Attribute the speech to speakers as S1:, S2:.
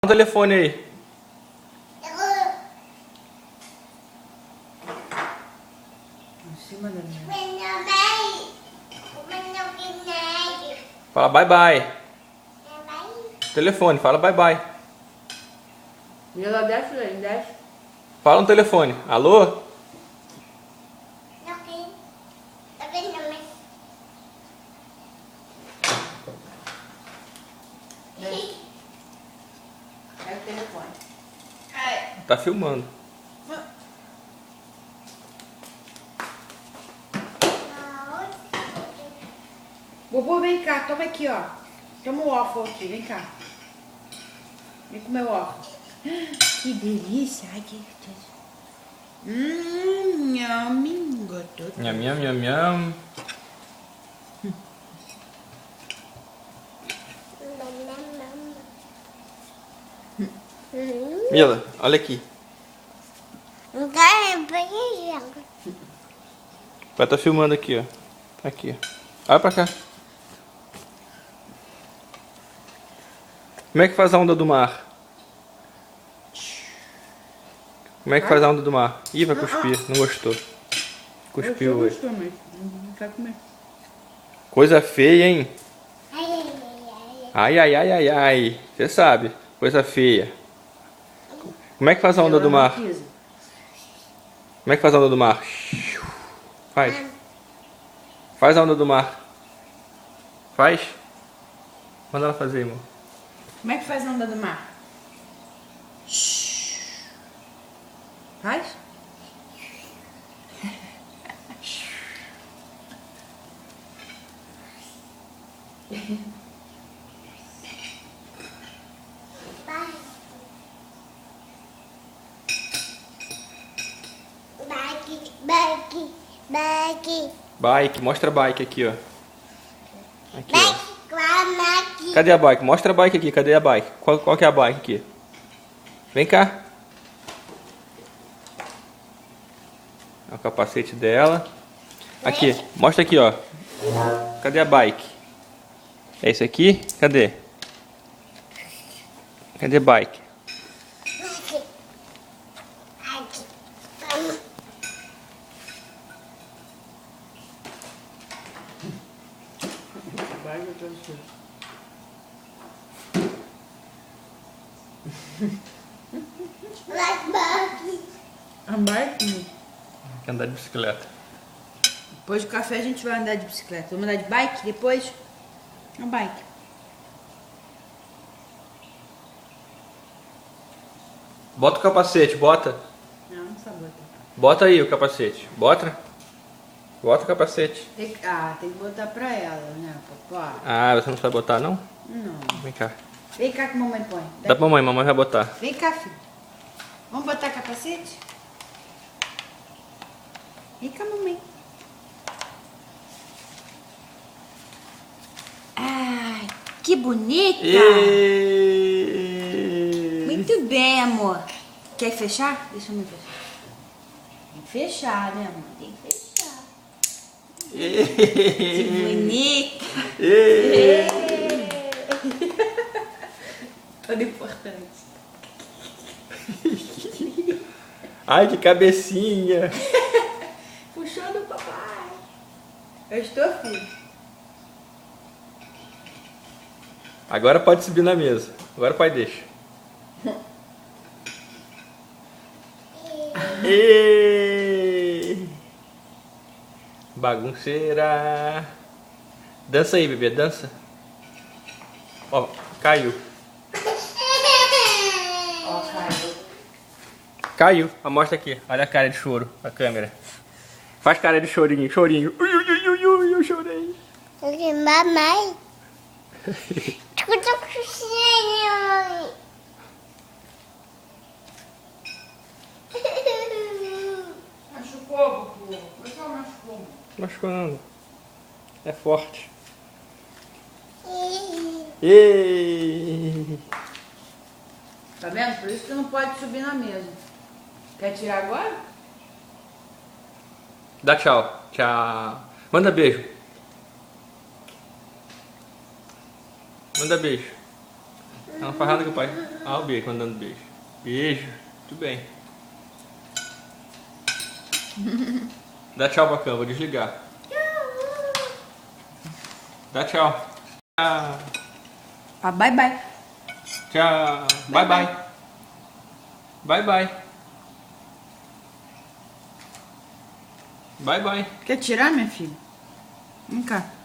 S1: o telefone aí.
S2: Em cima da minha.
S1: Fala bye bye. Telefone, fala bye bye.
S2: E ela desce, Lene, desce.
S1: Fala no telefone. Alô?
S2: Pega o telefone.
S1: Tá filmando.
S2: Bobo, vem cá, toma aqui, ó. Toma o waffle aqui, vem cá. Vem comer o waffle. Que delícia, ai que gostoso. Nham, gostoso.
S1: Nham, nham, nham, nham. Mila, olha aqui. Vai tá filmando aqui, ó. Aqui. Olha pra cá. Como é que faz a onda do mar? Como é que faz a onda do mar? Ih, vai cuspir. Não gostou. Cuspiu hoje.
S2: Gostou, mas não quer comer.
S1: Coisa feia, hein? Ai, ai, ai, ai, ai. Você sabe. Coisa feia. Como é que faz a onda do mar? Como é que faz a onda do mar? Faz. Faz a onda do mar. Faz. Manda ela fazer, irmão.
S2: Como é que faz a onda do mar? Faz?
S1: Bike, mostra a bike aqui, ó. Aqui, ó. Cadê a bike? Mostra a bike aqui, cadê a bike? Qual que é a bike aqui? Vem cá. É o capacete dela. Aqui, mostra aqui, ó. Cadê a bike? É esse aqui? Cadê? Cadê a bike?
S2: A bike?
S1: Quer andar de bicicleta.
S2: Depois do café a gente vai andar de bicicleta. Vamos andar de bike depois? A bike.
S1: Bota o capacete, bota.
S2: Não sabe botar.
S1: Bota aí o capacete. Bota. Bota o capacete.
S2: Tem que botar pra ela, né, papai?
S1: Ah, você não sabe botar, não?
S2: Não.
S1: Vem cá.
S2: Vem cá que mamãe põe.
S1: Dá pra mamãe vai botar.
S2: Vem cá, filho. Vamos botar capacete? Vem cá, mamãe. Ai, que bonita! Muito bem, amor. Quer fechar? Deixa eu me fechar. Tem que fechar, né, amor? Tem que fechar. Que bonita! Toda importante.
S1: Ai, que cabecinha!
S2: Puxou do papai. Eu estou, filho.
S1: Agora pode subir na mesa. Agora o pai deixa. Ê! Bagunceira! Dança aí, bebê, dança. Ó, caiu.
S2: Ó, caiu.
S1: Caiu. Mostra aqui. Olha a cara de choro, a câmera. Faz cara de chorinho, chorinho. Ui, ui, ui, ui, ui, eu chorei.
S3: Mamãe.
S2: Machucou, Bubu. Foi só machucou.
S1: Machucando. É forte. Ei!
S2: Tá vendo? Por isso que não pode subir na mesa. Quer tirar agora?
S1: Dá tchau. Tchau. Manda beijo. Manda beijo. Ela não faz nada com o pai. Ah, o beijo, mandando beijo. Beijo. Muito bem. Dá tchau pra cama, vou desligar. Dá tchau. Tchau.
S2: Bye bye.
S1: Tchau. Bye bye. Bye bye. Bye bye.
S2: Quer tirar, minha filha? Vem cá.